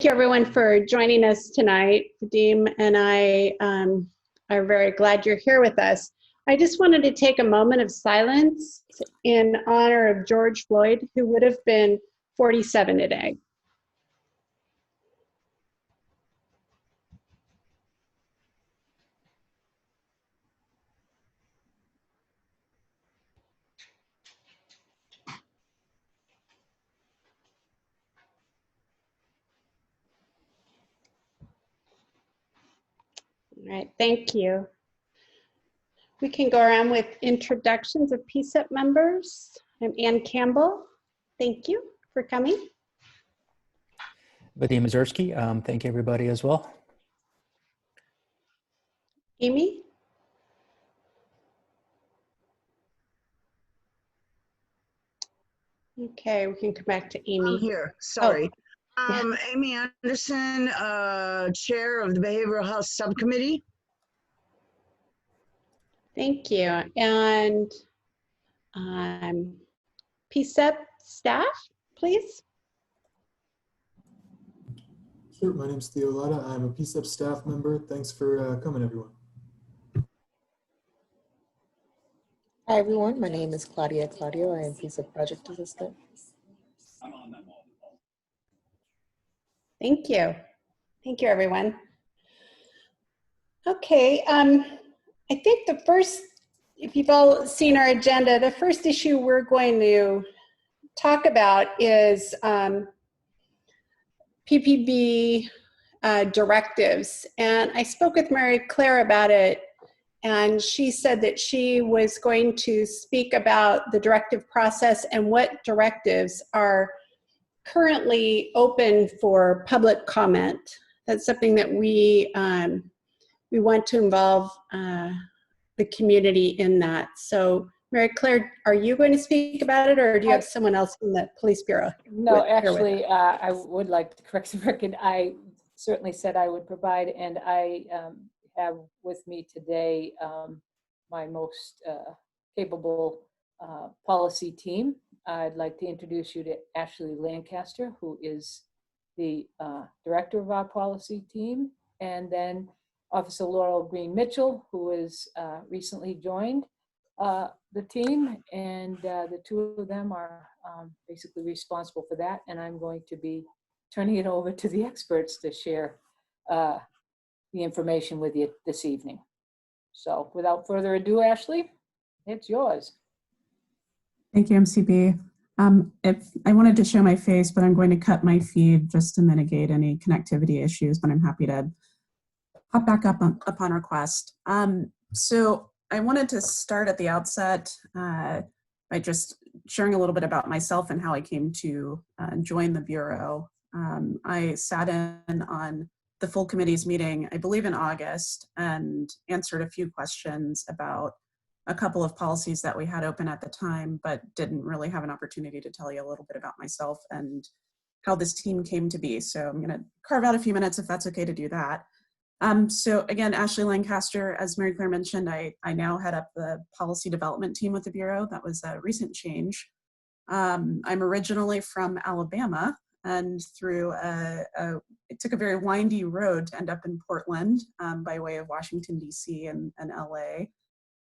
Thank you everyone for joining us tonight. Vadim and I are very glad you're here with us. I just wanted to take a moment of silence in honor of George Floyd, who would have been 47 today. All right, thank you. We can go around with introductions of PCCEP members. I'm Ann Campbell. Thank you for coming. Vadim Mazursky, thank you everybody as well. Amy? Okay, we can come back to Amy. I'm here, sorry. Oh. Amy Anderson, Chair of the Behavioral Health Subcommittee. Thank you. And PCCEP staff, please. Sure, my name's Theo Lada. I'm a PCCEP staff member. Thanks for coming, everyone. Hi, everyone. My name is Claudia Claudio. I am PCCEP project assistant. Thank you. Thank you, everyone. Okay, I think the first, if you've all seen our agenda, the first issue we're going to talk about is PPB directives. And I spoke with Mary Claire about it, and she said that she was going to speak about the directive process and what directives are currently open for public comment. That's something that we want to involve the community in that. So Mary Claire, are you going to speak about it, or do you have someone else from the Police Bureau? No, actually, I would like to correct the record. I certainly said I would provide, and I have with me today my most capable policy team. I'd like to introduce you to Ashley Lancaster, who is the director of our policy team, and then Officer Laurel Green Mitchell, who is recently joined the team, and the two of them are basically responsible for that, and I'm going to be turning it over to the experts to share the information with you this evening. So without further ado, Ashley, it's yours. Thank you, MCB. If I wanted to show my face, but I'm going to cut my feed just to mitigate any connectivity issues, but I'm happy to pop back up upon request. So I wanted to start at the outset by just sharing a little bit about myself and how I came to join the Bureau. I sat in on the full committee's meeting, I believe in August, and answered a few questions about a couple of policies that we had open at the time, but didn't really have an opportunity to tell you a little bit about myself and how this team came to be. So I'm gonna carve out a few minutes if that's okay to do that. So again, Ashley Lancaster, as Mary Claire mentioned, I now head up the policy development team with the Bureau. That was a recent change. I'm originally from Alabama, and through it took a very windy road to end up in Portland by way of Washington, DC and LA.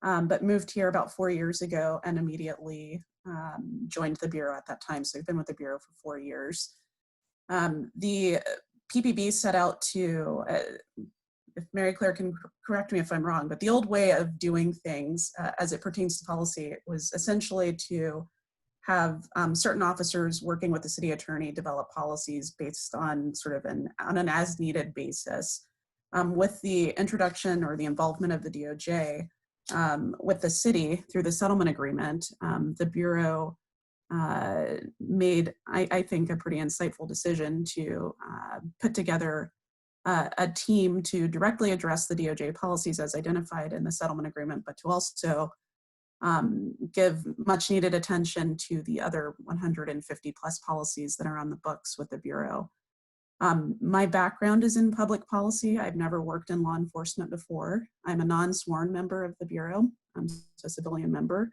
But moved here about 4 years ago and immediately joined the Bureau at that time. So I've been with the Bureau for 4 years. The PPB set out to, if Mary Claire can correct me if I'm wrong, but the old way of doing things as it pertains to policy was essentially to have certain officers working with the city attorney develop policies based on sort of on an as-needed basis. With the introduction or the involvement of the DOJ, with the city through the settlement agreement, the Bureau made, I think, a pretty insightful decision to put together a team to directly address the DOJ policies as identified in the settlement agreement, but to also give much needed attention to the other 150 plus policies that are on the books with the Bureau. My background is in public policy. I've never worked in law enforcement before. I'm a non-sworn member of the Bureau. I'm a civilian member.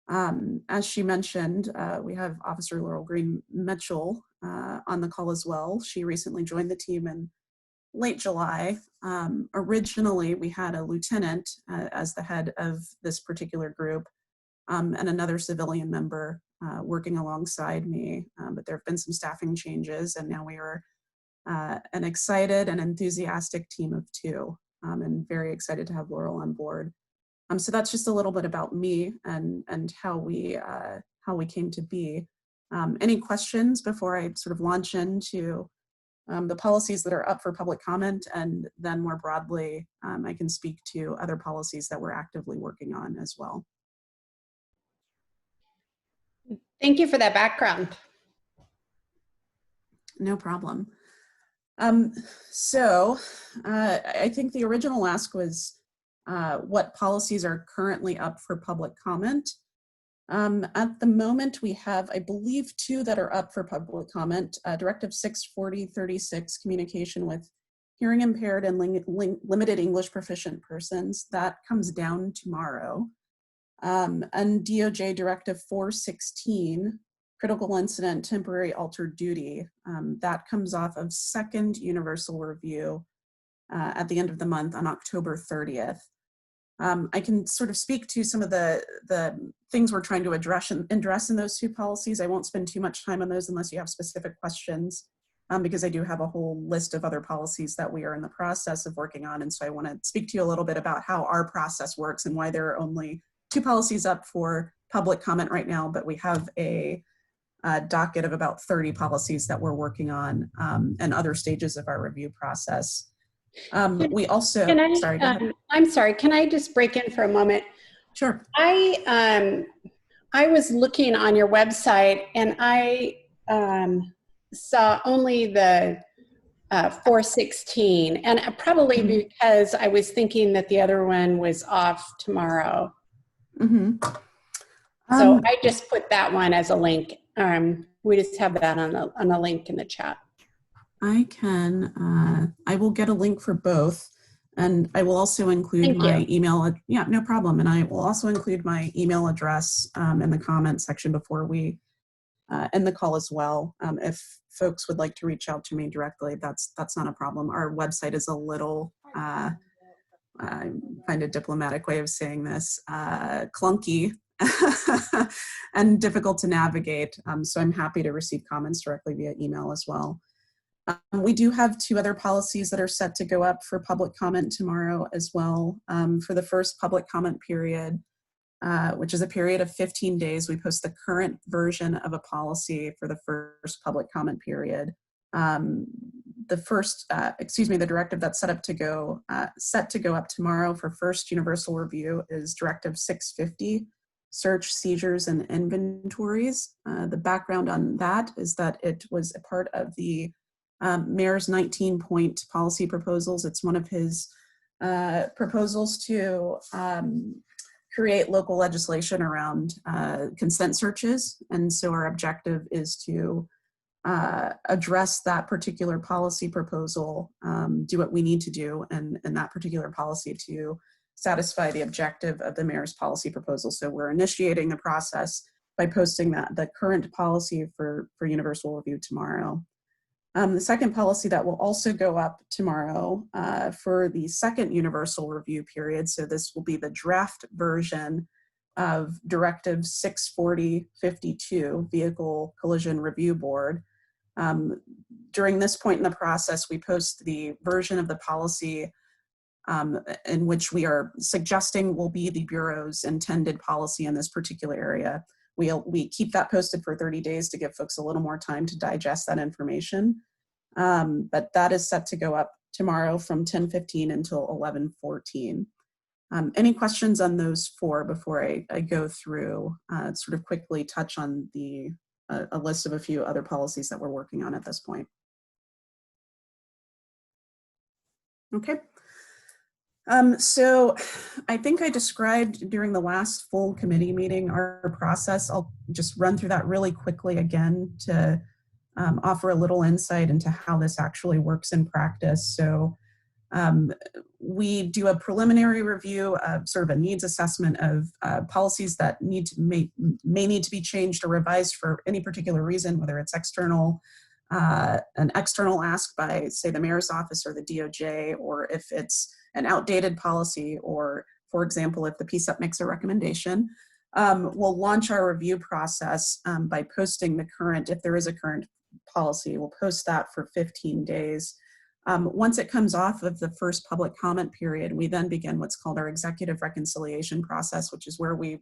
As she mentioned, we have Officer Laurel Green Mitchell on the call as well. She recently joined the team in late July. Originally, we had a lieutenant as the head of this particular group, and another civilian member working alongside me, but there have been some staffing changes, and now we are an excited and enthusiastic team of 2, and very excited to have Laurel on board. So that's just a little bit about me and how we came to be. Any questions before I sort of launch into the policies that are up for public comment, and then more broadly, I can speak to other policies that we're actively working on as well. Thank you for that background. No problem. So I think the original ask was what policies are currently up for public comment. At the moment, we have, I believe, 2 that are up for public comment. Directive 64036, communication with hearing impaired and limited English proficient persons. That comes down tomorrow. And DOJ Directive 416, critical incident, temporary altered duty. That comes off of 2nd universal review at the end of the month on October 30th. I can sort of speak to some of the things we're trying to address in those 2 policies. I won't spend too much time on those unless you have specific questions, because I do have a whole list of other policies that we are in the process of working on. And so I want to speak to you a little bit about how our process works and why there are only 2 policies up for public comment right now, but we have a docket of about 30 policies that we're working on and other stages of our review process. We also, sorry, go ahead. I'm sorry, can I just break in for a moment? Sure. I was looking on your website and I saw only the 416, and probably because I was thinking that the other one was off tomorrow. So I just put that one as a link. We just have that on a link in the chat. I will get a link for both, and I will also include my email. Yeah, no problem. And I will also include my email address in the comment section before we end the call as well. If folks would like to reach out to me directly, that's not a problem. Our website is a little, I find a diplomatic way of saying this, clunky and difficult to navigate. So I'm happy to receive comments directly via email as well. We do have 2 other policies that are set to go up for public comment tomorrow as well. For the first public comment period, which is a period of 15 days, we post the current version of a policy for the first public comment period. The directive that's set to go up tomorrow for first universal review is Directive 650, search, seizures, and inventories. The background on that is that it was a part of the Mayor's 19-point policy proposals. It's one of his proposals to create local legislation around consent searches. And so our objective is to address that particular policy proposal, do what we need to do in that particular policy to satisfy the objective of the Mayor's policy proposal. So we're initiating the process by posting the current policy for universal review tomorrow. The second policy that will also go up tomorrow for the second universal review period, so this will be the draft version of Directive 64052, Vehicle Collision Review Board. During this point in the process, we post the version of the policy in which we are suggesting will be the Bureau's intended policy in this particular area. We keep that posted for 30 days to give folks a little more time to digest that information. But that is set to go up tomorrow from 10:15 until 11:14. Any questions on those 4 before I go through, sort of quickly touch on a list of a few other policies that we're working on at this point? Okay. So I think I described during the last full committee meeting our process. I'll just run through that really quickly again to offer a little insight into how this actually works in practice. So We do a preliminary review, sort of a needs assessment of policies that may need to be changed or revised for any particular reason, whether it's external, an external ask by, say, the mayor's office or the DOJ, or if it's an outdated policy, or, for example, if the PCCEP makes a recommendation. We'll launch our review process by posting the current, if there is a current policy, we'll post that for 15 days. Once it comes off of the first public comment period, we then begin what's called our executive reconciliation process, which is where we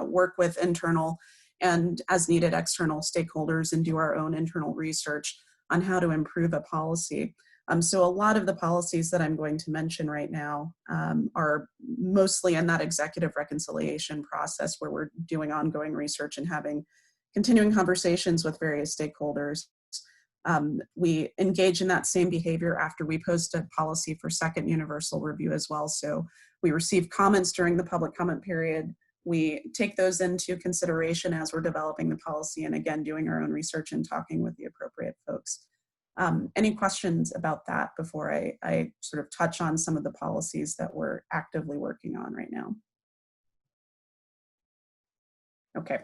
work with internal and as needed external stakeholders and do our own internal research on how to improve a policy. So a lot of the policies that I'm going to mention right now are mostly in that executive reconciliation process where we're doing ongoing research and having continuing conversations with various stakeholders. We engage in that same behavior after we post a policy for second universal review as well. So we receive comments during the public comment period. We take those into consideration as we're developing the policy, and again, doing our own research and talking with the appropriate folks. Any questions about that before I sort of touch on some of the policies that we're actively working on right now? Okay.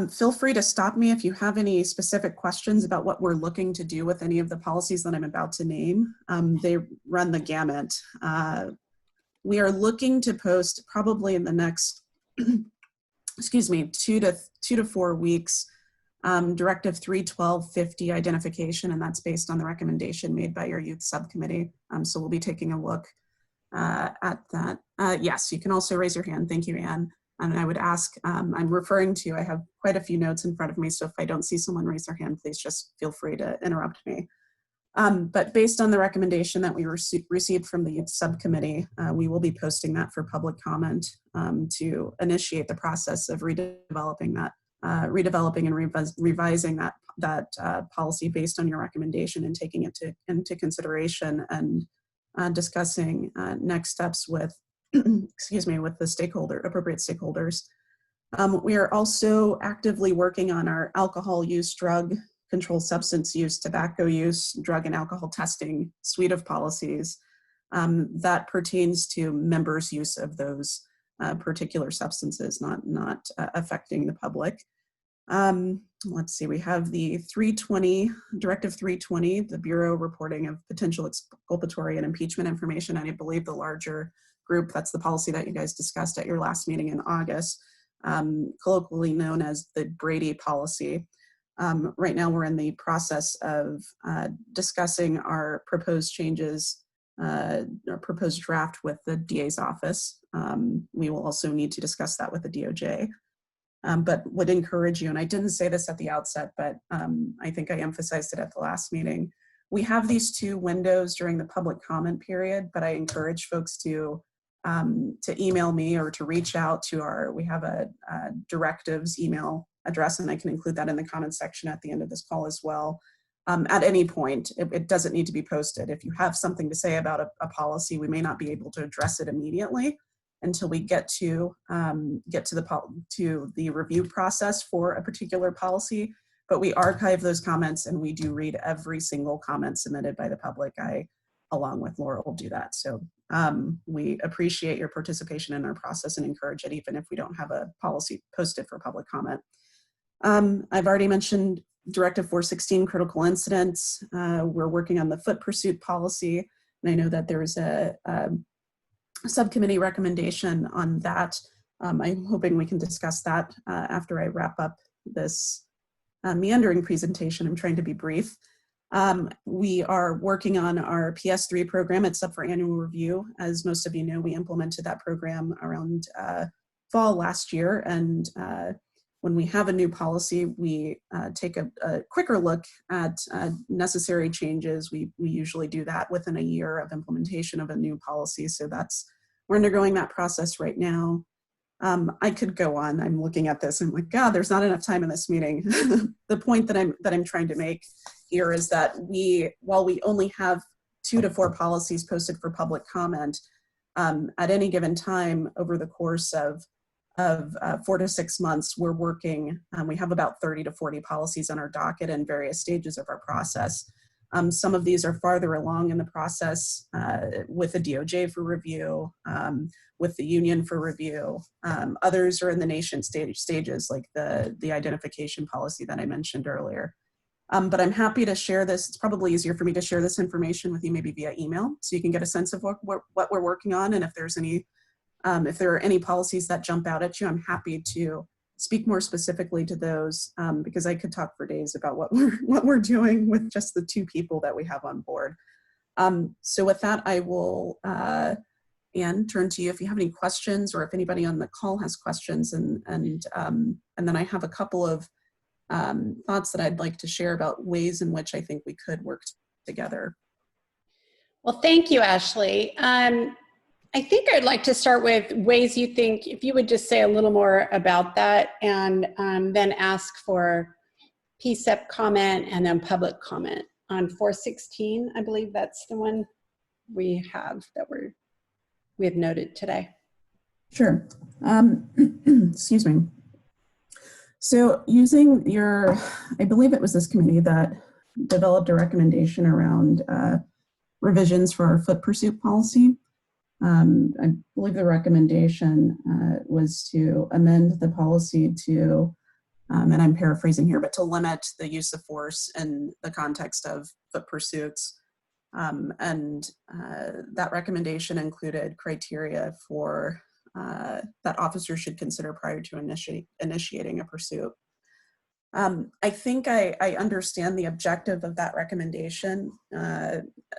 Feel free to stop me if you have any specific questions about what we're looking to do with any of the policies that I'm about to name. They run the gamut. We are looking to post probably in the next, excuse me, 2 to 4 weeks, Directive 31250 identification, and that's based on the recommendation made by your youth subcommittee. So we'll be taking a look at that. Yes, you can also raise your hand. Thank you, Anne. And I would ask, I'm referring to, I have quite a few notes in front of me, so if I don't see someone raise their hand, please just feel free to interrupt me. But based on the recommendation that we received from the subcommittee, we will be posting that for public comment to initiate the process of redeveloping and revising that policy based on your recommendation and taking it into consideration and discussing next steps with excuse me, with the appropriate stakeholders. We are also actively working on our alcohol use, drug, controlled substance use, tobacco use, drug and alcohol testing suite of policies that pertains to members' use of those particular substances, not affecting the public. Let's see, we have the 320, Directive 320, the Bureau reporting of potential exculpatory and impeachment information, and I believe the larger group, that's the policy that you guys discussed at your last meeting in August, colloquially known as the Brady policy. Right now we're in the process of discussing our proposed changes, our proposed draft with the DA's office. We will also need to discuss that with the DOJ. But would encourage you, and I didn't say this at the outset, but I think I emphasized it at the last meeting. We have these 2 windows during the public comment period, but I encourage folks to email me or to reach out to we have a directives email address, and I can include that in the comments section at the end of this call as well. At any point, it doesn't need to be posted. If you have something to say about a policy, we may not be able to address it immediately until we get to the review process for a particular policy, but we archive those comments and we do read every single comment submitted by the public. I, along with Laura, will do that. So we appreciate your participation in our process and encourage it even if we don't have a policy posted for public comment. I've already mentioned Directive 416, critical incidents. We're working on the foot pursuit policy, and I know that there's a subcommittee recommendation on that. I'm hoping we can discuss that after I wrap up this meandering presentation. I'm trying to be brief. We are working on our PS3 program. It's up for annual review. As most of you know, we implemented that program around fall last year, and when we have a new policy, we take a quicker look at necessary changes. We usually do that within a year of implementation of a new policy. So we're undergoing that process right now. I could go on. I'm looking at this and I'm like, God, there's not enough time in this meeting. The point that I'm trying to make here is that while we only have 2 to 4 policies posted for public comment, at any given time over the course of 4 to 6 months, we're working, we have about 30 to 40 policies on our docket in various stages of our process. Some of these are farther along in the process with the DOJ for review, with the union for review. Others are in the nation stages, like the identification policy that I mentioned earlier. But I'm happy to share this. It's probably easier for me to share this information with you maybe via email, so you can get a sense of what we're working on, and if there's any, if there are any policies that jump out at you, I'm happy to speak more specifically to those, because I could talk for days about what we're doing with just the 2 people that we have on board. So with that, I will, Anne, turn to you if you have any questions, or if anybody on the call has questions, and then I have a couple of thoughts that I'd like to share about ways in which I think we could work together. Well, thank you, Ashley. I think I'd like to start with ways you think, if you would just say a little more about that, and then ask for PCCEP comment and then public comment on 416. I believe that's the one we have that we have noted today. Sure. Excuse me. So using your, I believe it was this committee that developed a recommendation around revisions for our foot pursuit policy. I believe the recommendation was to amend the policy to, and I'm paraphrasing here, but to limit the use of force in the context of foot pursuits. And that recommendation included criteria for that officers should consider prior to initiating a pursuit. I think I understand the objective of that recommendation.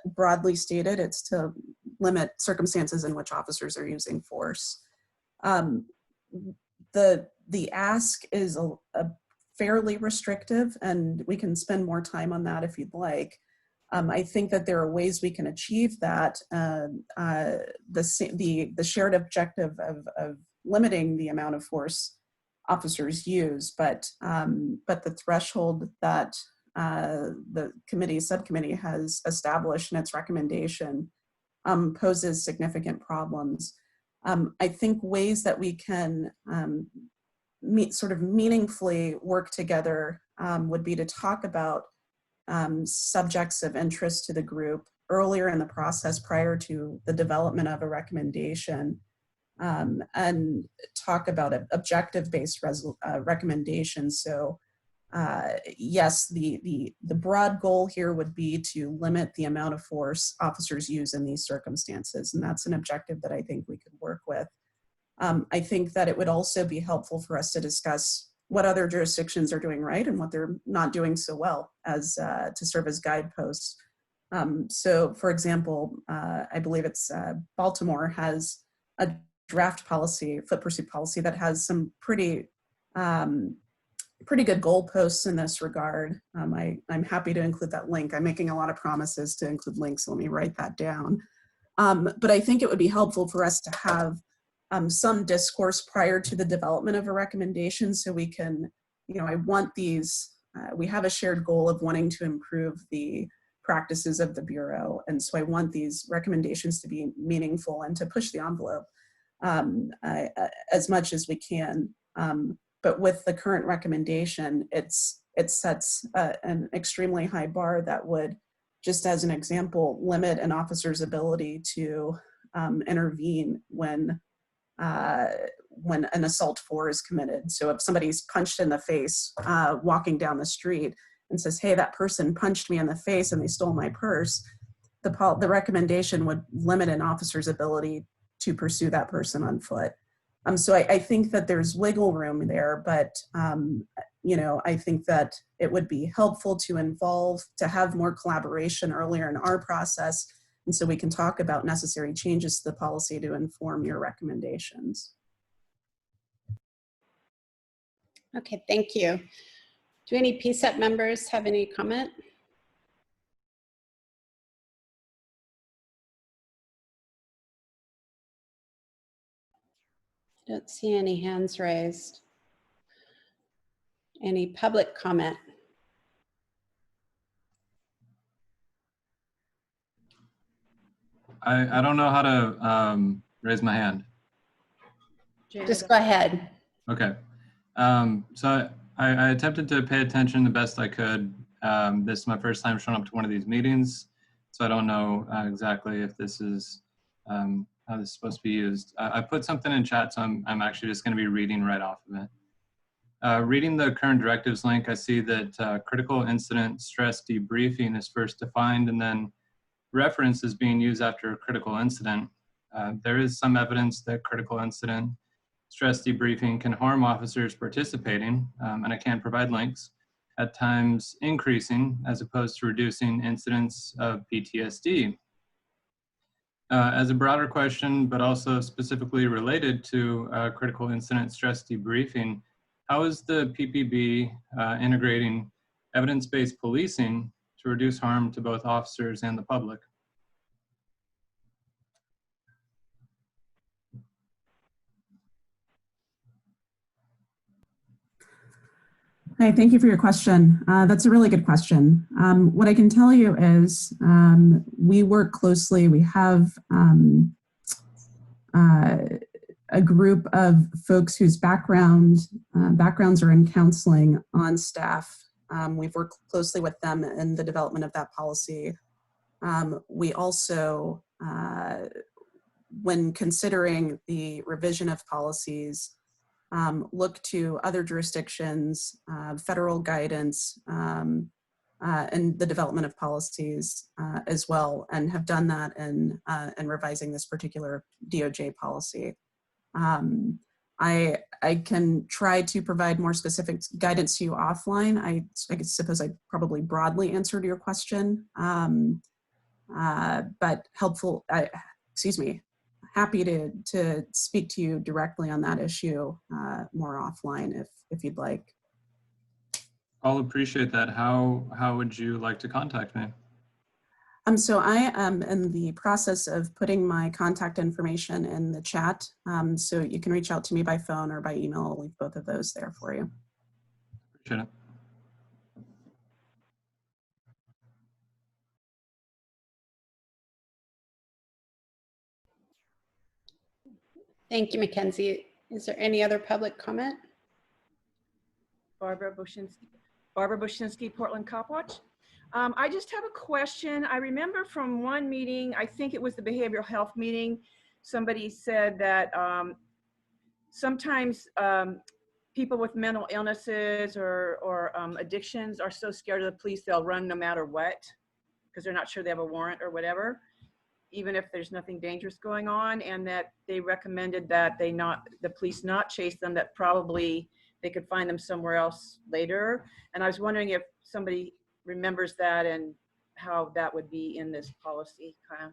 Broadly stated, it's to limit circumstances in which officers are using force. The ask is a fairly restrictive, and we can spend more time on that if you'd like. I think that there are ways we can achieve that. The shared objective of limiting the amount of force officers use, but the threshold that the subcommittee has established in its recommendation poses significant problems. I think ways that we can sort of meaningfully work together would be to talk about subjects of interest to the group earlier in the process prior to the development of a recommendation, and talk about objective-based recommendations. So yes, the broad goal here would be to limit the amount of force officers use in these circumstances, and that's an objective that I think we could work with. I think that it would also be helpful for us to discuss what other jurisdictions are doing right and what they're not doing so well, as to serve as guideposts. So for example, I believe it's Baltimore has a draft policy, foot pursuit policy, that has some pretty good goalposts in this regard. I'm happy to include that link. I'm making a lot of promises to include links, so let me write that down. But I think it would be helpful for us to have some discourse prior to the development of a recommendation, so we can, I want these, we have a shared goal of wanting to improve the practices of the Bureau, and so I want these recommendations to be meaningful and to push the envelope as much as we can. But with the current recommendation, it sets an extremely high bar that would, just as an example, limit an officer's ability to intervene when an assault 4 is committed. So if somebody's punched in the face walking down the street and says, hey, that person punched me in the face and they stole my purse, the recommendation would limit an officer's ability to pursue that person on foot. So I think that there's wiggle room there, but I think that it would be helpful to have more collaboration earlier in our process, and so we can talk about necessary changes to the policy to inform your recommendations. Okay, thank you. Do any PCCEP members have any comment? I don't see any hands raised. Any public comment? I don't know how to raise my hand. Just go ahead. Okay. So I attempted to pay attention the best I could This is my first time showing up to one of these meetings, so I don't know exactly if this is how this is supposed to be used. I put something in chat, so I'm actually just going to be reading right off of it. Reading the current directives link, I see that critical incident stress debriefing is first defined and then reference is being used after a critical incident. There is some evidence that critical incident stress debriefing can harm officers participating, and I can provide links, at times increasing as opposed to reducing incidents of PTSD. As a broader question, but also specifically related to critical incident stress debriefing, how is the PPB integrating evidence-based policing to reduce harm to both officers and the public? Hi, thank you for your question. That's a really good question. What I can tell you is we work closely. We have a group of folks whose backgrounds are in counseling on staff. We've worked closely with them in the development of that policy. We also, when considering the revision of policies, look to other jurisdictions, federal guidance, and the development of policies as well, and have done that in revising this particular DOJ policy. I can try to provide more specific guidance to you offline. I suppose I probably broadly answered your question, but helpful, happy to speak to you directly on that issue more offline if you'd like. I'll appreciate that. How would you like to contact me? So I am in the process of putting my contact information in the chat. So you can reach out to me by phone or by email. I'll leave both of those there for you. Appreciate it. Thank you, Mackenzie. Is there any other public comment? Barbara Bushinsky, Portland Cop Watch. I just have a question. I remember from one meeting, I think it was the behavioral health meeting, somebody said that sometimes people with mental illnesses or addictions are so scared of the police they'll run no matter what because they're not sure they have a warrant or whatever, even if there's nothing dangerous going on, and that they recommended that the police not chase them, that probably they could find them somewhere else later. And I was wondering if somebody remembers that and how that would be in this policy kind of.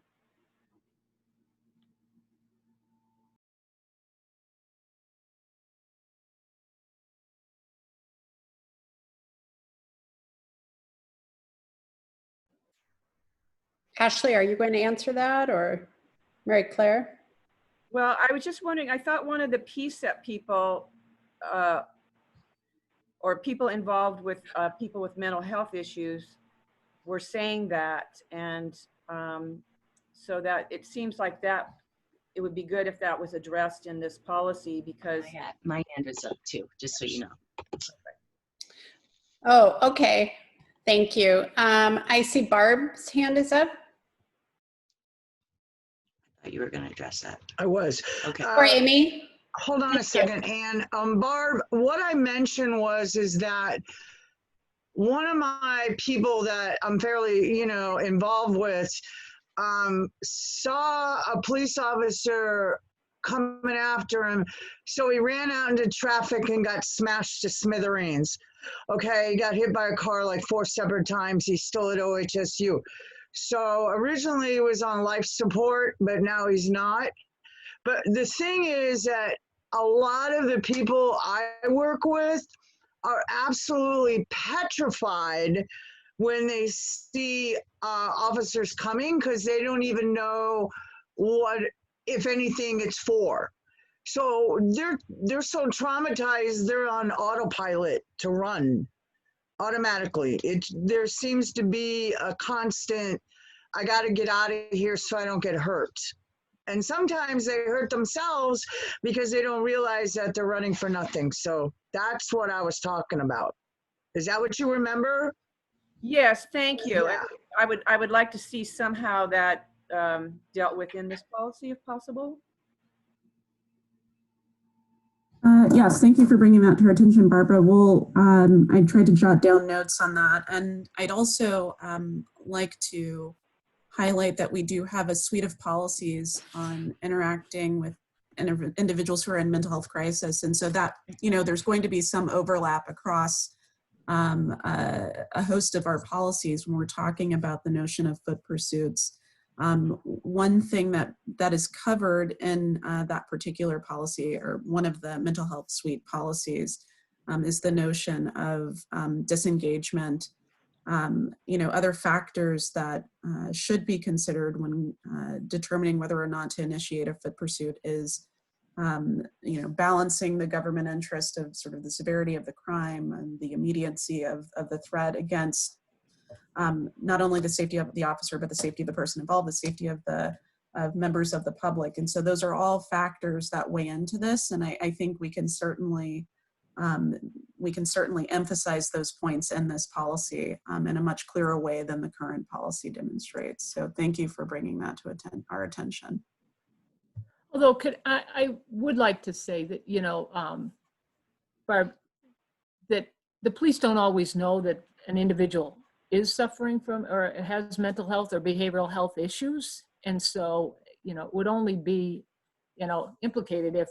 Ashley, are you going to answer that, or Mary Claire? Well, I was just wondering, I thought one of the PCCEP people or people involved with people with mental health issues were saying that, and so that it seems like that it would be good if that was addressed in this policy, because my hand is up too, just so you know. Oh, okay. Thank you. I see Barb's hand is up. I thought you were going to address that. I was. Okay. Or Amy. Hold on a second, Ann. Barb, what I mentioned is that one of my people that I'm fairly, involved with, saw a police officer coming after him. So he ran out into traffic and got smashed to smithereens. Okay, he got hit by a car like 4 separate times. He's still at OHSU. So originally he was on life support, but now he's not. But the thing is that a lot of the people I work with are absolutely petrified when they see officers coming, because they don't even know what, if anything, it's for. So they're so traumatized, they're on autopilot to run automatically. There seems to be a constant, I got to get out of here so I don't get hurt. And sometimes they hurt themselves because they don't realize that they're running for nothing. So that's what I was talking about. Is that what you remember? Yes, thank you. Yeah. I would like to see somehow that dealt with in this policy if possible. Yes, thank you for bringing that to our attention, Barbara. I tried to jot down notes on that. And I'd also like to highlight that we do have a suite of policies on interacting with individuals who are in mental health crisis. And so that, there's going to be some overlap across a host of our policies when we're talking about the notion of foot pursuits. One thing that is covered in that particular policy, or one of the mental health suite policies, is the notion of disengagement. Other factors that should be considered when determining whether or not to initiate a foot pursuit is, balancing the government interest of sort of the severity of the crime and the immediacy of the threat against not only the safety of the officer, but the safety of the person involved, the safety of members of the public. And so those are all factors that weigh into this. And I think we can certainly emphasize those points in this policy in a much clearer way than the current policy demonstrates. So thank you for bringing that to our attention. Although I would like to say that, Barb, that the police don't always know that an individual is suffering from or has mental health or behavioral health issues. And so, it would only be, implicated if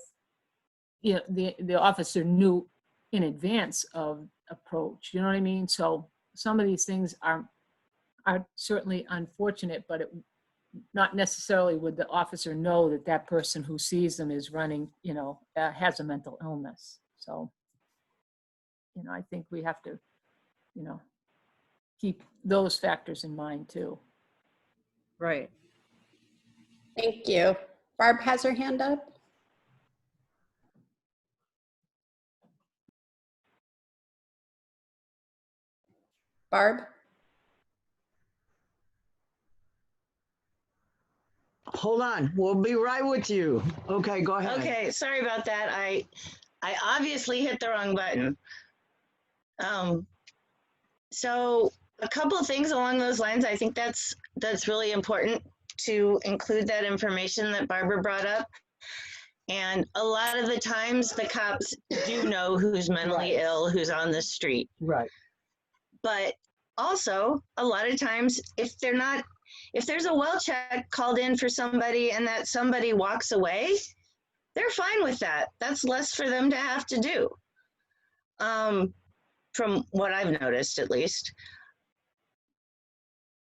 the officer knew in advance of approach, you know what I mean? So some of these things are certainly unfortunate, but not necessarily would the officer know that that person who sees them is running, has a mental illness. So, I think we have to, keep those factors in mind too. Right. Thank you. Barb has her hand up. Barb? Hold on, we'll be right with you. Okay, go ahead. Okay, sorry about that. I obviously hit the wrong button. So a couple of things along those lines. I think that's really important to include that information that Barbara brought up. And a lot of the times the cops do know who's mentally ill, who's on the street. Right. But also a lot of times if there's a well check called in for somebody and that somebody walks away, they're fine with that. That's less for them to have to do. From what I've noticed, at least.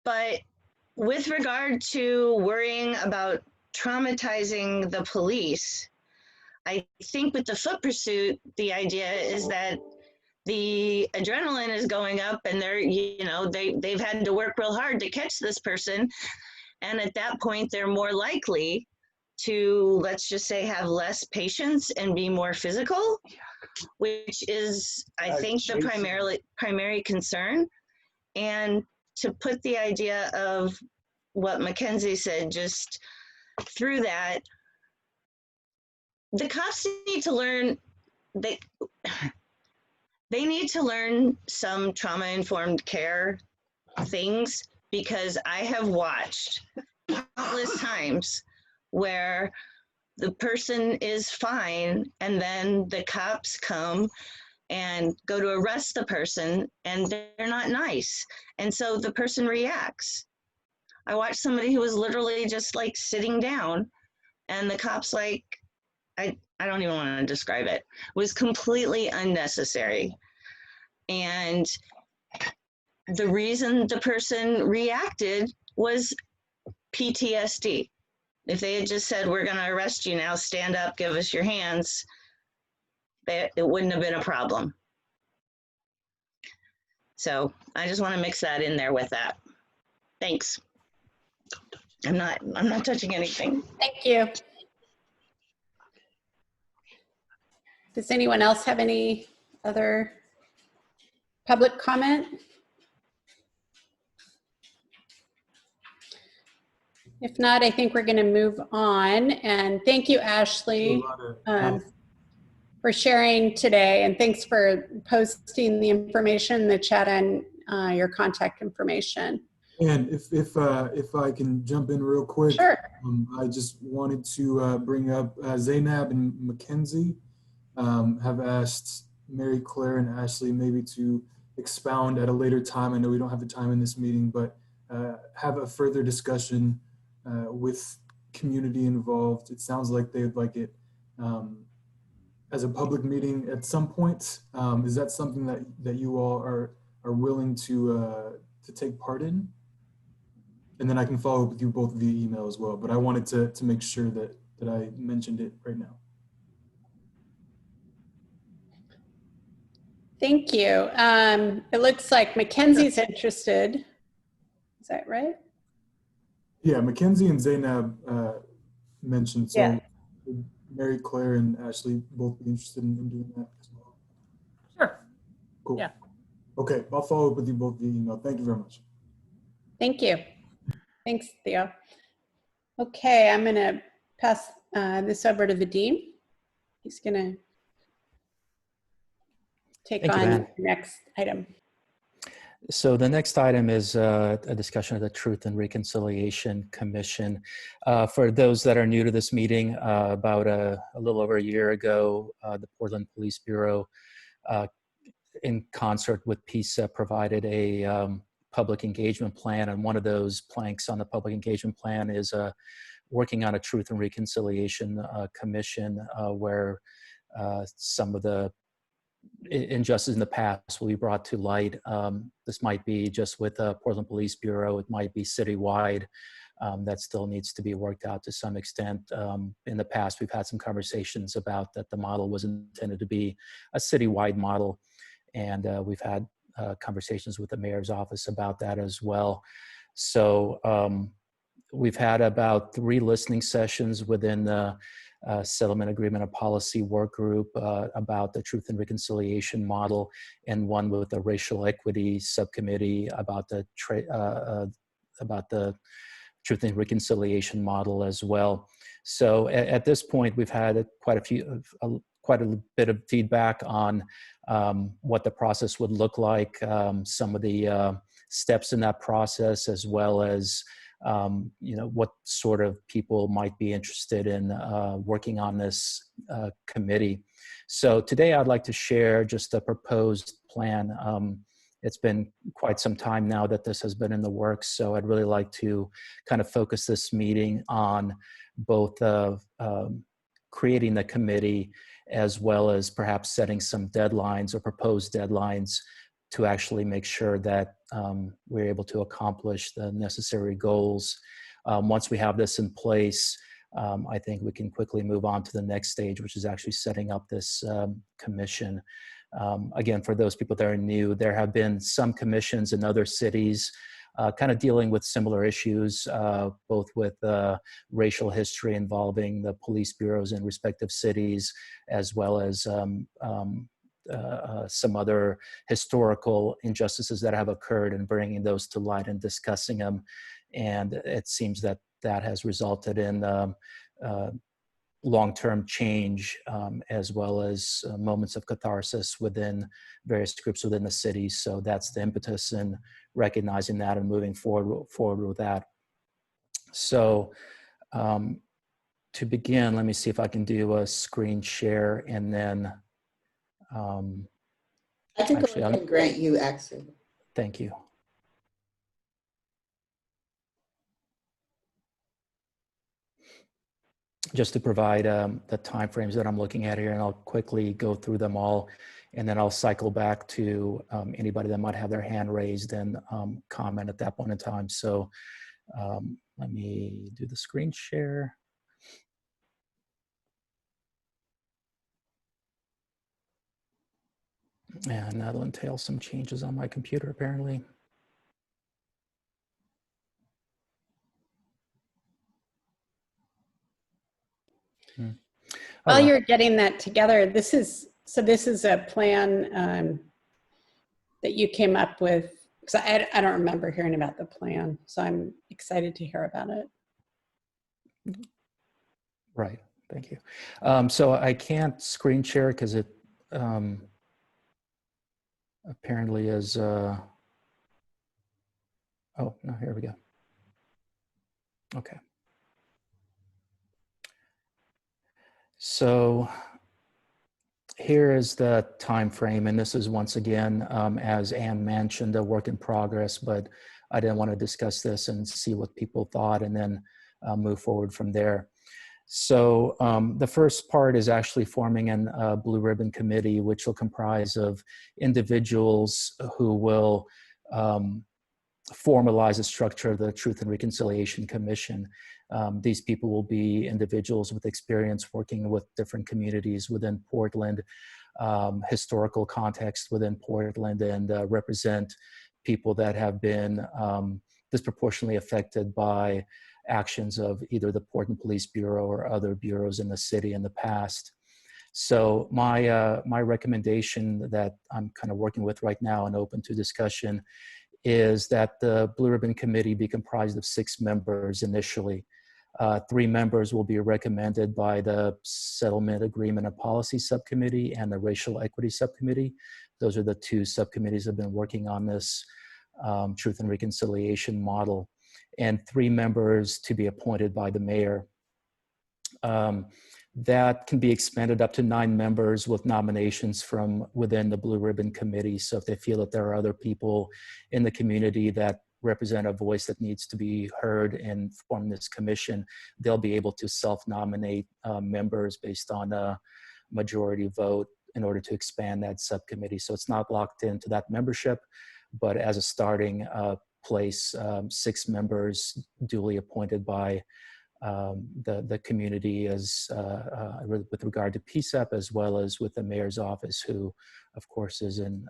But with regard to worrying about traumatizing the police, I think with the foot pursuit, the idea is that the adrenaline is going up and they've had to work real hard to catch this person. And at that point, they're more likely to, let's just say, have less patience and be more physical, which is, I think, the primary concern. And to put the idea of what Mackenzie said just through that, the cops need to learn, they need to learn some trauma-informed care things, because I have watched countless times where the person is fine and then the cops come and go to arrest the person and they're not nice. And so the person reacts. I watched somebody who was literally just like sitting down and the cops I don't even want to describe it, was completely unnecessary. And the reason the person reacted was PTSD. If they had just said, we're going to arrest you now, stand up, give us your hands, it wouldn't have been a problem. So I just want to mix that in there with that. Thanks. I'm not touching anything. Thank you. Does anyone else have any other public comment? If not, I think we're going to move on. And thank you, Ashley, for sharing today. And thanks for posting the information in the chat on your contact information. And if I can jump in real quick, Sure. I just wanted to bring up Zainab and Mackenzie have asked Mary Claire and Ashley maybe to expound at a later time. I know we don't have the time in this meeting, but have a further discussion with community involved. It sounds like they'd like it as a public meeting at some point. Is that something that you all are willing to take part in? And then I can follow up with you both via email as well. But I wanted to make sure that I mentioned it right now. Thank you. It looks like Mackenzie's interested. Is that right? Yeah, Mackenzie and Zainab mentioned, so Yeah. would Mary Claire and Ashley both be interested in doing that as well? Sure. Cool. Yeah. Okay, I'll follow up with you both via email. Thank you very much. Thank you. Thanks, Theo. Okay, I'm going to pass this over to Vadim. He's going to take Thank you, on Van. the next item. So the next item is a discussion of the Truth and Reconciliation Commission. For those that are new to this meeting, about a little over a year ago, the Portland Police Bureau, in concert with PCCEP, provided a public engagement plan. And one of those planks on the public engagement plan is working on a Truth and Reconciliation Commission, where some of the injustice in the past will be brought to light. This might be just with the Portland Police Bureau. It might be citywide. That still needs to be worked out to some extent. In the past, we've had some conversations about that the model was intended to be a citywide model. And we've had conversations with the mayor's office about that as well. So we've had about 3 listening sessions within the settlement agreement and policy work group about the Truth and Reconciliation model, and one with the racial equity subcommittee about the Truth and Reconciliation model as well. So at this point, we've had quite a bit of feedback on what the process would look like, some of the steps in that process, as well as what sort of people might be interested in working on this committee. So today I'd like to share just a proposed plan. It's been quite some time now that this has been in the works, so I'd really like to kind of focus this meeting on both creating the committee, as well as perhaps setting some deadlines or proposed deadlines to actually make sure that we're able to accomplish the necessary goals. Once we have this in place, I think we can quickly move on to the next stage, which is actually setting up this commission. Again, for those people that are new, there have been some commissions in other cities kind of dealing with similar issues, both with racial history involving the police bureaus in respective cities, as well as some other historical injustices that have occurred, and bringing those to light and discussing them. And it seems that that has resulted in long-term change, as well as moments of catharsis within various groups within the city. So that's the impetus in recognizing that and moving forward with that. So to begin, let me see if I can do a screen share, and then I can go ahead and grant you access. Thank you. Just to provide the timeframes that I'm looking at here, and I'll quickly go through them all, and then I'll cycle back to anybody that might have their hand raised and comment at that point in time. So let me do the screen share. And that'll entail some changes on my computer, apparently. While you're getting that together, this is a plan that you came up with, because I don't remember hearing about the plan, so I'm excited to hear about it. Right, thank you. So I can't screen share because it apparently is Oh, no, here we go. Okay. So here is the time frame, and this is once again, as Anne mentioned, a work in progress, but I didn't want to discuss this and see what people thought and then move forward from there. So the first part is actually forming a blue ribbon committee, which will comprise of individuals who will formalize the structure of the Truth and Reconciliation Commission. These people will be individuals with experience working with different communities within Portland, historical context within Portland, and represent people that have been disproportionately affected by actions of either the Portland Police Bureau or other bureaus in the city in the past. So my recommendation that I'm kind of working with right now and open to discussion is that the Blue Ribbon Committee be comprised of 6 members initially. 3 members will be recommended by the Settlement Agreement and Policy Subcommittee and the Racial Equity Subcommittee. Those are the 2 subcommittees that have been working on this Truth and Reconciliation model. And 3 members to be appointed by the mayor. That can be expanded up to 9 members with nominations from within the Blue Ribbon Committee. So if they feel that there are other people in the community that represent a voice that needs to be heard and form this commission, they'll be able to self-nominate members based on a majority vote in order to expand that subcommittee. So it's not locked into that membership, but as a starting place, 6 members duly appointed by the community as with regard to PCCEP, as well as with the mayor's office, who of course is in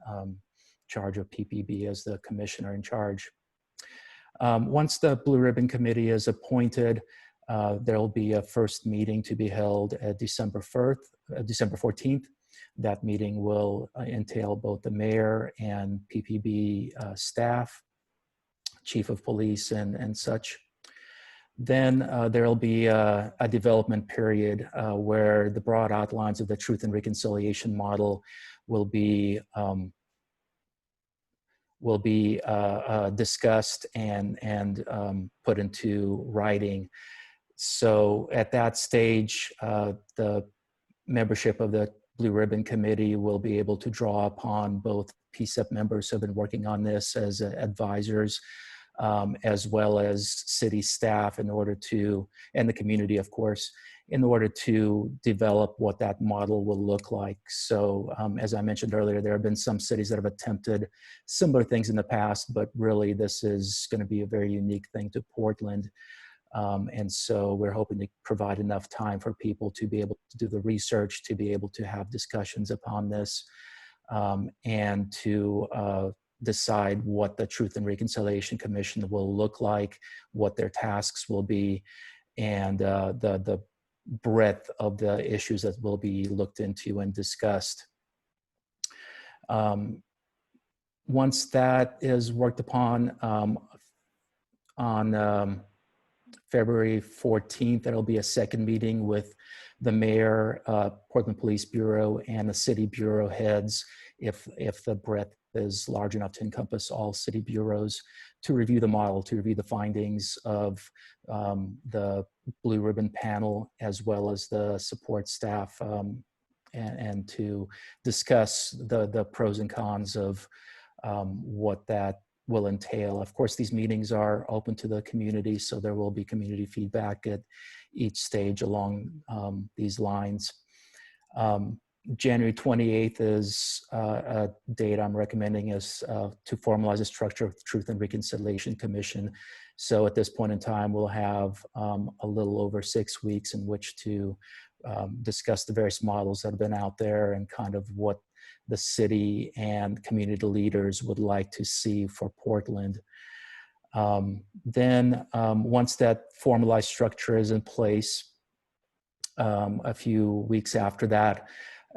charge of PPB as the commissioner in charge. Once the Blue Ribbon Committee is appointed, there will be a first meeting to be held at December 14th. That meeting will entail both the mayor and PPB staff, chief of police and such. Then there will be a development period where the broad outlines of the Truth and Reconciliation model will be discussed and put into writing. So at that stage, the membership of the Blue Ribbon Committee will be able to draw upon both PCCEP members who have been working on this as advisors, as well as city staff in order to, and the community, of course, in order to develop what that model will look like. So as I mentioned earlier, there have been some cities that have attempted similar things in the past, but really this is going to be a very unique thing to Portland. And so we're hoping to provide enough time for people to be able to do the research, to be able to have discussions upon this, and to decide what the Truth and Reconciliation Commission will look like, what their tasks will be, and the breadth of the issues that will be looked into and discussed. Once that is worked upon on February 14th, there'll be a second meeting with the mayor, Portland Police Bureau, and the city bureau heads, if the breadth is large enough to encompass all city bureaus, to review the model, to review the findings of the Blue Ribbon panel, as well as the support staff, and to discuss the pros and cons of what that will entail. Of course, these meetings are open to the community, so there will be community feedback at each stage along these lines. January 28th is a date I'm recommending is to formalize the structure of the Truth and Reconciliation Commission. So at this point in time, we'll have a little over 6 weeks in which to discuss the various models that have been out there and kind of what the city and community leaders would like to see for Portland. Then once that formalized structure is in place, a few weeks after that,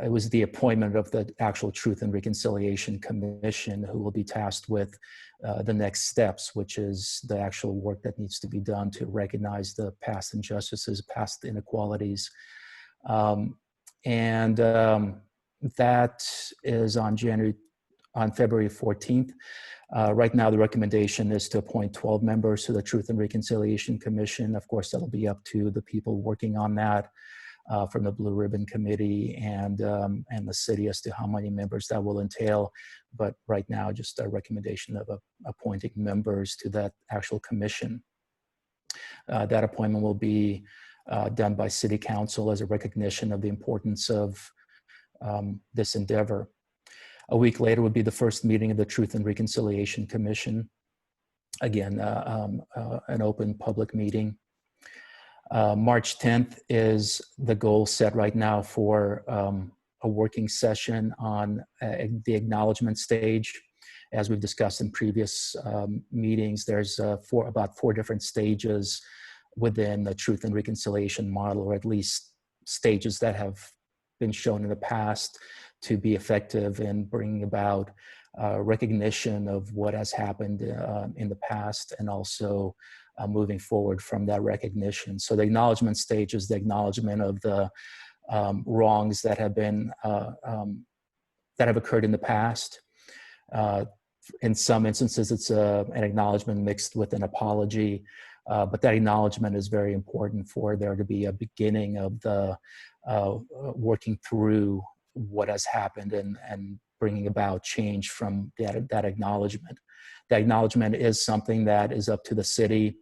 it was the appointment of the actual Truth and Reconciliation Commission, who will be tasked with the next steps, which is the actual work that needs to be done to recognize the past injustices, past inequalities. That is on January on February 14th. Right now, the recommendation is to appoint 12 members to the Truth and Reconciliation Commission. Of course, that'll be up to the people working on that from the Blue Ribbon Committee and the city as to how many members that will entail. But right now, just a recommendation of appointing members to that actual commission. That appointment will be done by City Council as a recognition of the importance of this endeavor. A week later would be the first meeting of the Truth and Reconciliation Commission. Again, an open public meeting. March 10th is the goal set right now for a working session on the acknowledgement stage. As we've discussed in previous meetings, there's about four different stages within the Truth and Reconciliation model, or at least stages that have been shown in the past to be effective in bringing about recognition of what has happened in the past, and also moving forward from that recognition. So the acknowledgement stage is the acknowledgement of the wrongs that have been that have occurred in the past. In some instances, it's an acknowledgement mixed with an apology, but that acknowledgement is very important for there to be a beginning of the working through what has happened and bringing about change from that acknowledgement. The acknowledgement is something that is up to the city,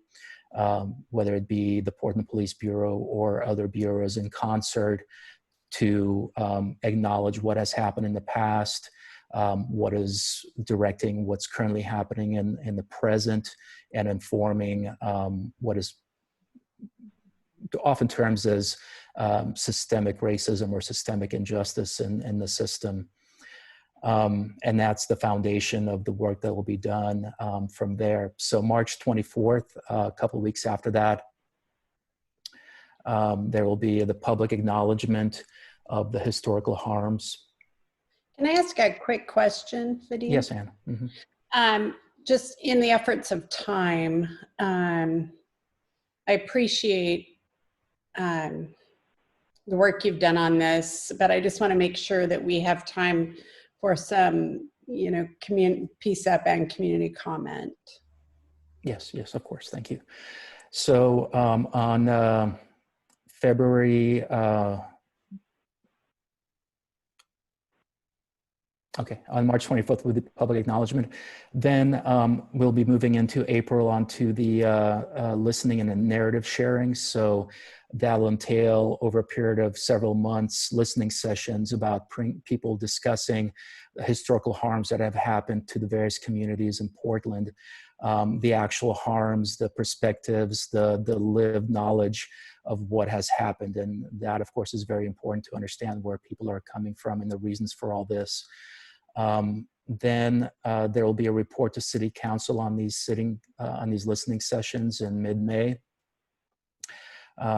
whether it be the Portland Police Bureau or other bureaus in concert, to acknowledge what has happened in the past, what is directing what's currently happening in the present, and informing what is often termed as systemic racism or systemic injustice in the system. And that's the foundation of the work that will be done from there. So March 24th, a couple of weeks after that, there will be the public acknowledgement of the historical harms. Can I ask a quick question, Vadim? Yes, Anna. Mm-hmm. Just in the efforts of time, I appreciate the work you've done on this, but I just want to make sure that we have time for some, PCCEP and community comment. Yes, of course. Thank you. So on February, on March 24th with the public acknowledgement. Then we'll be moving into April onto the listening and the narrative sharing. So that'll entail, over a period of several months, listening sessions about people discussing the historical harms that have happened to the various communities in Portland, the actual harms, the perspectives, the lived knowledge of what has happened. And that, of course, is very important to understand where people are coming from and the reasons for all this. Then there will be a report to City Council on these listening sessions in mid-May.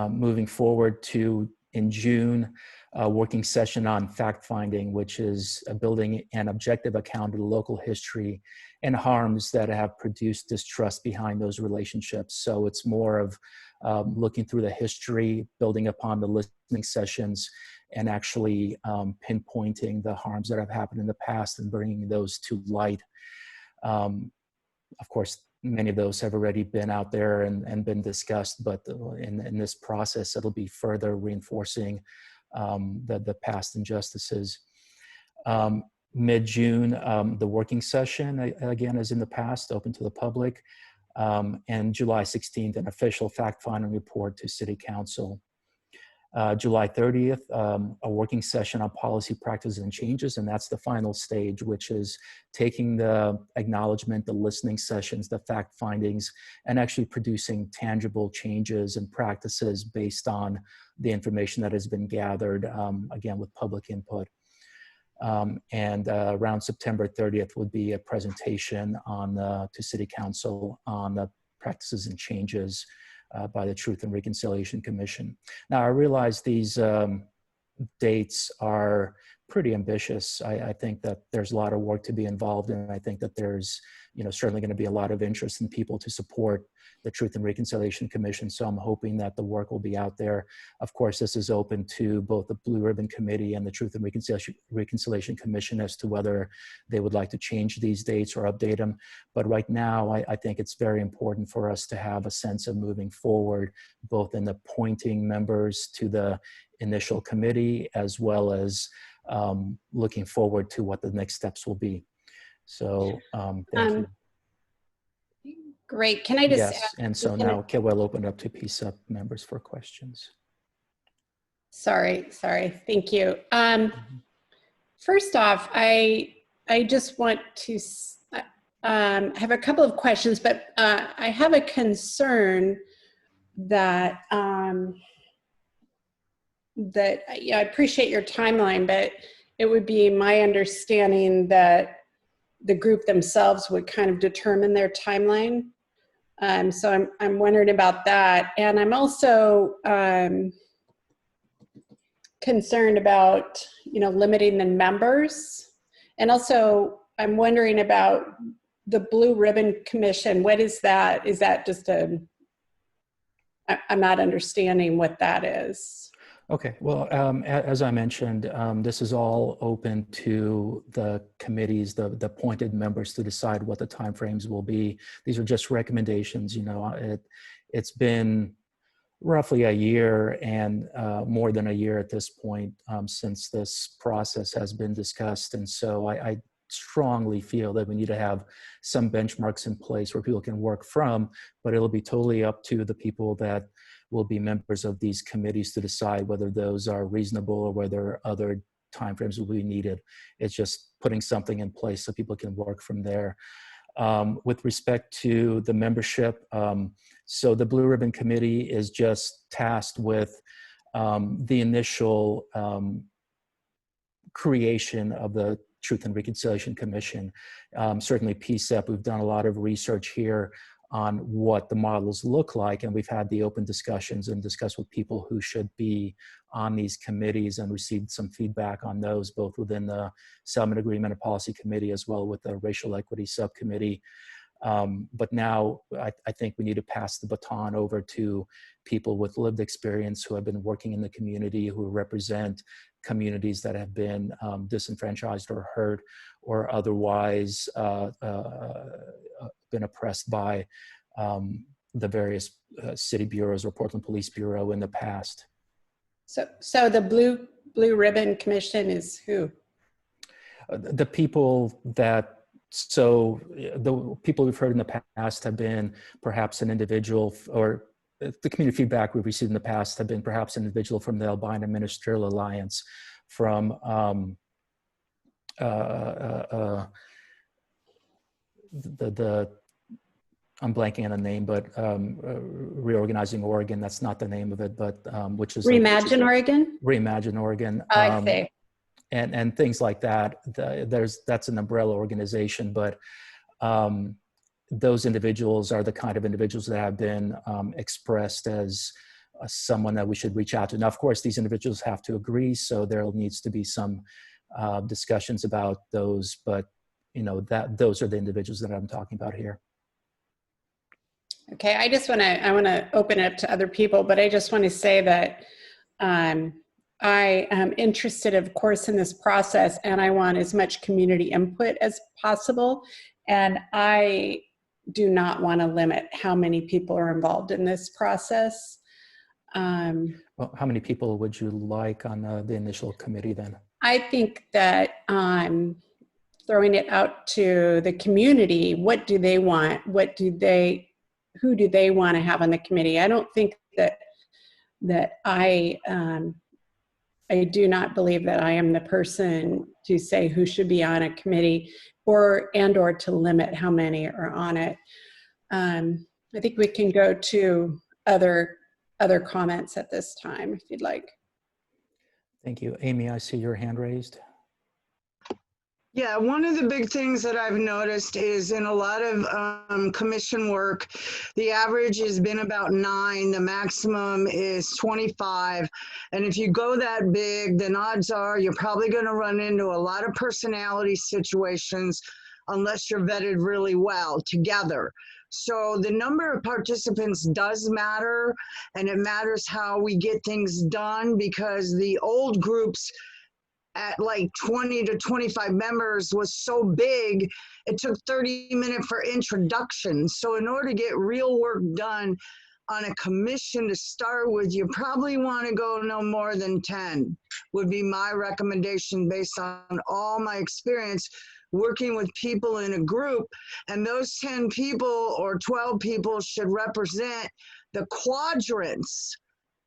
Moving forward to, in June, a working session on fact-finding, which is building an objective account of the local history and harms that have produced distrust behind those relationships. So it's more of looking through the history, building upon the listening sessions, and actually pinpointing the harms that have happened in the past and bringing those to light. Of course, many of those have already been out there and been discussed, but in this process, it'll be further reinforcing the past injustices. Mid-June, the working session, again, as in the past, open to the public. And July 16th, an official fact-finding report to City Council. July 30th, a working session on policy practices and changes, and that's the final stage, which is taking the acknowledgement, the listening sessions, the fact findings, and actually producing tangible changes and practices based on the information that has been gathered, again, with public input. And around September 30th would be a presentation to City Council on the practices and changes by the Truth and Reconciliation Commission. Now, I realize these dates are pretty ambitious. I think that there's a lot of work to be involved in. I think that there's, certainly going to be a lot of interest in people to support the Truth and Reconciliation Commission. So I'm hoping that the work will be out there. Of course, this is open to both the Blue Ribbon Committee and the Truth and Reconciliation Commission as to whether they would like to change these dates or update them. But right now, I think it's very important for us to have a sense of moving forward, both in appointing members to the initial committee, as well as looking forward to what the next steps will be. So thank you. Great. Can I just yes, ask, and so now we'll open up to PCCEP members for questions. Sorry. Thank you. First off, I just want to have a couple of questions, but I have a concern that I appreciate your timeline, but it would be my understanding that the group themselves would kind of determine their timeline. So I'm wondering about that. And I'm also concerned about, limiting the members. And also I'm wondering about the Blue Ribbon Commission. What is that? Is that just I'm not understanding what that is. Okay, well, as I mentioned, this is all open to the committees, the appointed members to decide what the timeframes will be. These are just recommendations. It's been roughly a year and more than a year at this point since this process has been discussed. And so I strongly feel that we need to have some benchmarks in place where people can work from, but it'll be totally up to the people that will be members of these committees to decide whether those are reasonable or whether other timeframes will be needed. It's just putting something in place so people can work from there. With respect to the membership, so the Blue Ribbon Committee is just tasked with the initial creation of the Truth and Reconciliation Commission. Certainly PCCEP, we've done a lot of research here on what the models look like, and we've had the open discussions and discussed with people who should be on these committees and received some feedback on those, both within the Settlement Agreement and Policy Committee as well with the Racial Equity Subcommittee. But now I think we need to pass the baton over to people with lived experience who have been working in the community, who represent communities that have been disenfranchised or hurt or otherwise been oppressed by the various city bureaus or Portland Police Bureau in the past. So the Blue Ribbon Commission is who? The people that, so the people we've heard in the past have been perhaps an individual, or the community feedback we've received in the past have been perhaps an individual from the Albina Ministerial Alliance, from I'm blanking on a name, but Reorganizing Oregon, that's not the name of it, but which is Reimagine Oregon? Reimagine Oregon. I see. And things like that. That's an umbrella organization, but those individuals are the kind of individuals that have been expressed as someone that we should reach out to. Now, of course, these individuals have to agree, so there needs to be some discussions about those, but those are the individuals that I'm talking about here. Okay, I want to open it up to other people, but I just want to say that I am interested, of course, in this process, and I want as much community input as possible. And I do not want to limit how many people are involved in this process. Well, how many people would you like on the initial committee then? I think that throwing it out to the community, what do they want? Who do they want to have on the committee? I don't think that I do not believe that I am the person to say who should be on a committee or to limit how many are on it. I think we can go to other comments at this time if you'd like. Thank you. Amy, I see your hand raised. Yeah, one of the big things that I've noticed is in a lot of commission work, the average has been about 9, the maximum is 25. And if you go that big, then odds are you're probably going to run into a lot of personality situations unless you're vetted really well together. So the number of participants does matter, and it matters how we get things done, because the old groups at like 20 to 25 members was so big, it took 30 minutes for introduction. So in order to get real work done on a commission to start with, you probably want to go no more than 10 would be my recommendation based on all my experience working with people in a group. And those 10 people or 12 people should represent the quadrants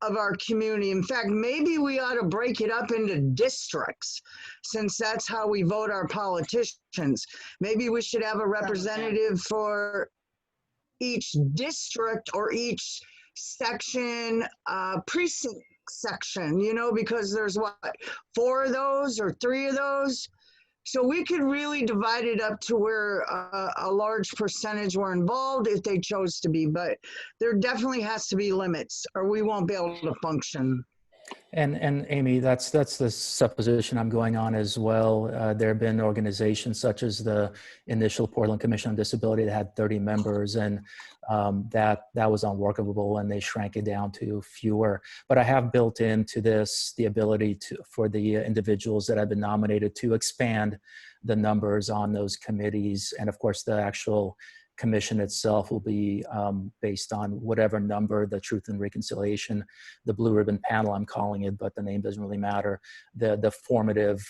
of our community. In fact, maybe we ought to break it up into districts, since that's how we vote our politicians. Maybe we should have a representative for each district or each section, precinct section, you know, because there's what, 4 of those or 3 of those. So we could really divide it up to where a large percentage were involved if they chose to be, but there definitely has to be limits or we won't be able to function. And Amy, that's the supposition I'm going on as well. There have been organizations such as the initial Portland Commission on Disability that had 30 members, and that was unworkable, and they shrank it down to fewer. But I have built into this the ability for the individuals that have been nominated to expand the numbers on those committees, and of course the actual commission itself will be based on whatever number, the Truth and Reconciliation, the Blue Ribbon Panel I'm calling it, but the name doesn't really matter. The formative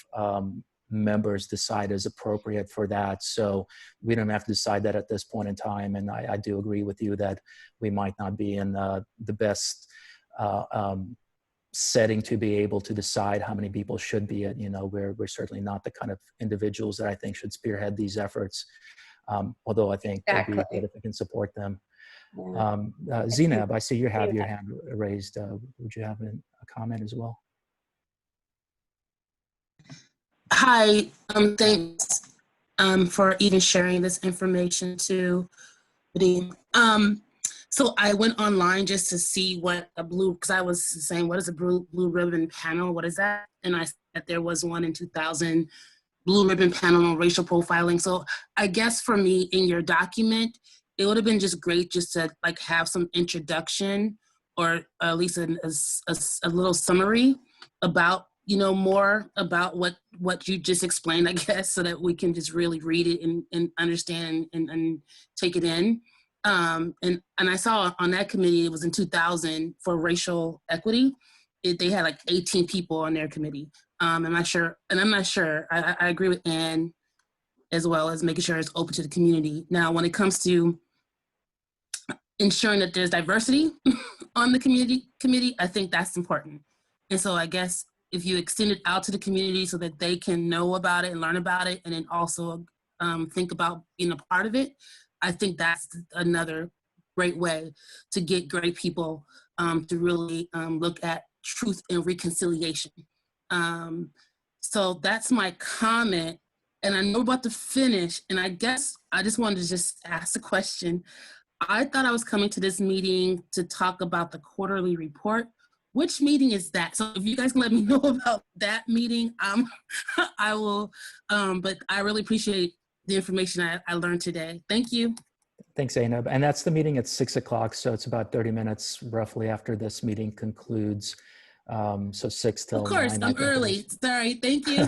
members decide is appropriate for that. So we don't have to decide that at this point in time. And I do agree with you that we might not be in the best setting to be able to decide how many people should be at, you know, we're certainly not the kind of individuals that I think should spearhead these efforts. Although I think it'd be good if we can support them. Yeah. Zainab, I see you have your hand raised. Would you have a comment as well? Hi, thanks for even sharing this information to the so I went online just to see what a blue, because I was saying, what is a blue ribbon panel? What is that? And I said there was one in 2000. Blue ribbon panel on racial profiling. So I guess for me in your document, it would have been just great just to like have some introduction or at least a little summary about, you know, more about what you just explained, I guess, so that we can just really read it and understand and take it in. And I saw on that committee, it was in 2000 for racial equity. They had like 18 people on their committee. I'm not sure. I agree with Ann as well as making sure it's open to the community. Now, when it comes to ensuring that there's diversity on the committee, I think that's important. And so I guess if you extend it out to the community so that they can know about it and learn about it, and then also think about being a part of it, I think that's another great way to get great people to really look at truth and reconciliation. So that's my comment, and I know we're about to finish, and I guess I just wanted to just ask a question. I thought I was coming to this meeting to talk about the quarterly report. Which meeting is that? So if you guys can let me know about that meeting, I will, but I really appreciate the information I learned today. Thank you. Thanks, Zainab. And that's the meeting at 6 o'clock. So it's about 30 minutes roughly after this meeting concludes. So 6 till 9. Of course, I'm early. Sorry, thank you.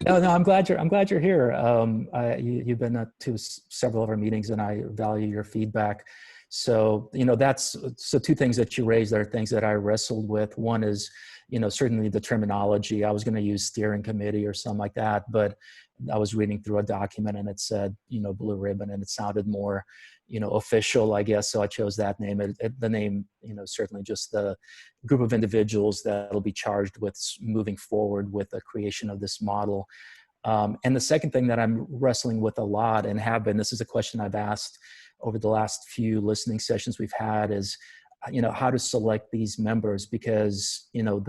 No, I'm glad you're here. You've been to several of our meetings, and I value your feedback. So, you know, so 2 things that you raised are things that I wrestled with. One is, you know, certainly the terminology. I was going to use steering committee or something like that, but I was reading through a document and it said, you know, blue ribbon, and it sounded more, you know, official, I guess. So I chose that name. The name, you know, certainly just the group of individuals that will be charged with moving forward with the creation of this model. And the second thing that I'm wrestling with a lot, and have been, this is a question I've asked over the last few listening sessions we've had, is, you know, how to select these members, because, you know,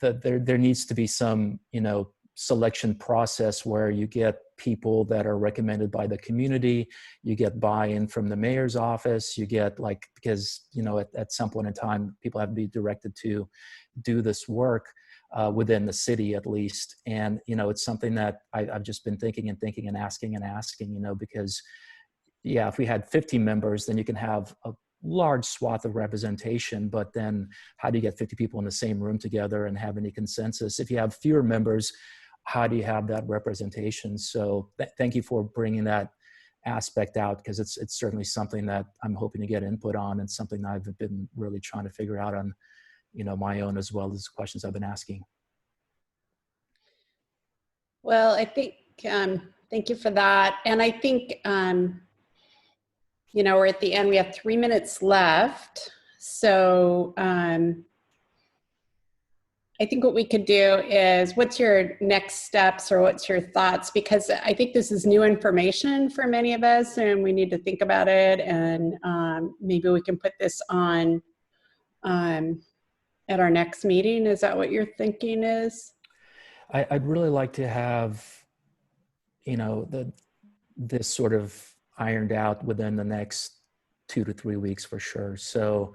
there needs to be some, you know, selection process where you get people that are recommended by the community, you get buy-in from the mayor's office, you get like, because, you know, at some point in time, people have to be directed to do this work within the city at least. And, you know, it's something that I've just been thinking and asking, you know, because yeah, if we had 50 members, then you can have a large swath of representation, but then how do you get 50 people in the same room together and have any consensus? If you have fewer members, how do you have that representation? So thank you for bringing that aspect out, because it's certainly something that I'm hoping to get input on, and something that I've been really trying to figure out on, you know, my own, as well as questions I've been asking. Well, I think, thank you for that. And I think, you know, we're at the end, we have 3 minutes left. So I think what we could do is, what's your next steps, or what's your thoughts? Because I think this is new information for many of us, and we need to think about it. And maybe we can put this on at our next meeting. Is that what your thinking is? I'd really like to have, you know, this sort of ironed out within the next 2 to 3 weeks for sure. So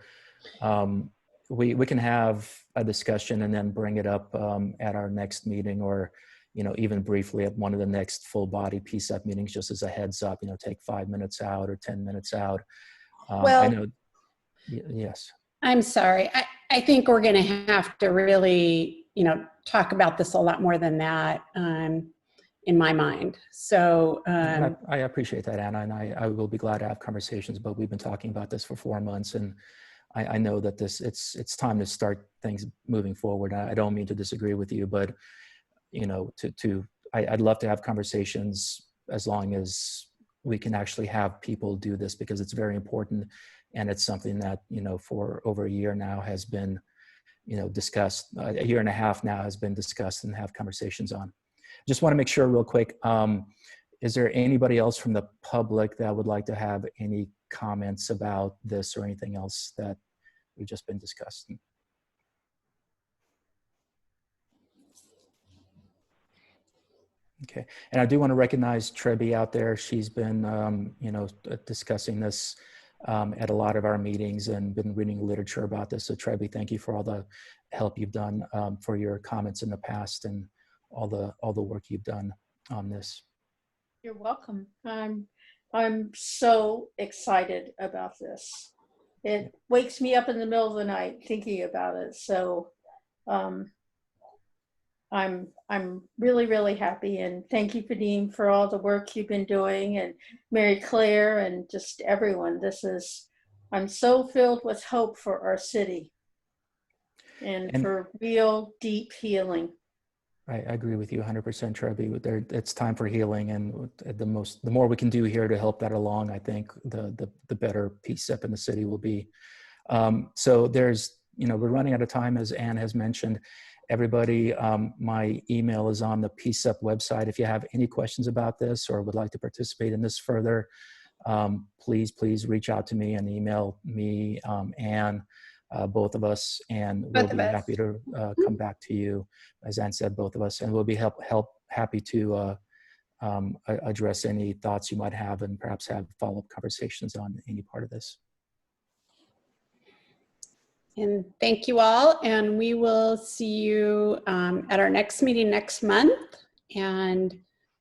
we can have a discussion and then bring it up at our next meeting, or, you know, even briefly at one of the next full body PCCEP meetings, just as a heads up, you know, take 5 minutes out or 10 minutes out. Well, I know, yes. I'm sorry. I think we're going to have to really, you know, talk about this a lot more than that in my mind. So I appreciate that, Anna, and I will be glad to have conversations, but we've been talking about this for 4 months, and I know that it's time to start things moving forward. I don't mean to disagree with you, but, you know, I'd love to have conversations as long as we can actually have people do this, because it's very important. And it's something that, you know, for over a year now has been, you know, discussed, a year and a half now has been discussed and have conversations on. Just want to make sure real quick, is there anybody else from the public that would like to have any comments about this or anything else that we've just been discussing? Okay, and I do want to recognize Trebi out there. She's been, you know, discussing this at a lot of our meetings and been reading literature about this. So Trebi, thank you for all the help you've done, for your comments in the past, and all the work you've done on this. You're welcome. I'm so excited about this. It wakes me up in the middle of the night thinking about it. So I'm really, really happy, and thank you, Padine, for all the work you've been doing, and Mary Claire, and just everyone. I'm so filled with hope for our city and for real deep healing. I agree with you 100%, Trebi. It's time for healing, and the more we can do here to help that along, I think the better PCCEP in the city will be. So there's, you know, we're running out of time, as Anne has mentioned. Everybody, my email is on the PCCEP website. If you have any questions about this or would like to participate in this further, please reach out to me and email me, Anne, both of us, and we'll be happy to come back to you. As Anne said, both of us, and we'll be happy to address any thoughts you might have, and perhaps have follow-up conversations on any part of this. And thank you all, and we will see you at our next meeting next month. And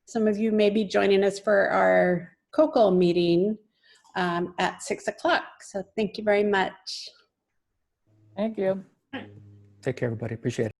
some of you may be joining us for our COCO meeting at 6 o'clock. So thank you very much. Thank you. Take care, everybody. Appreciate it.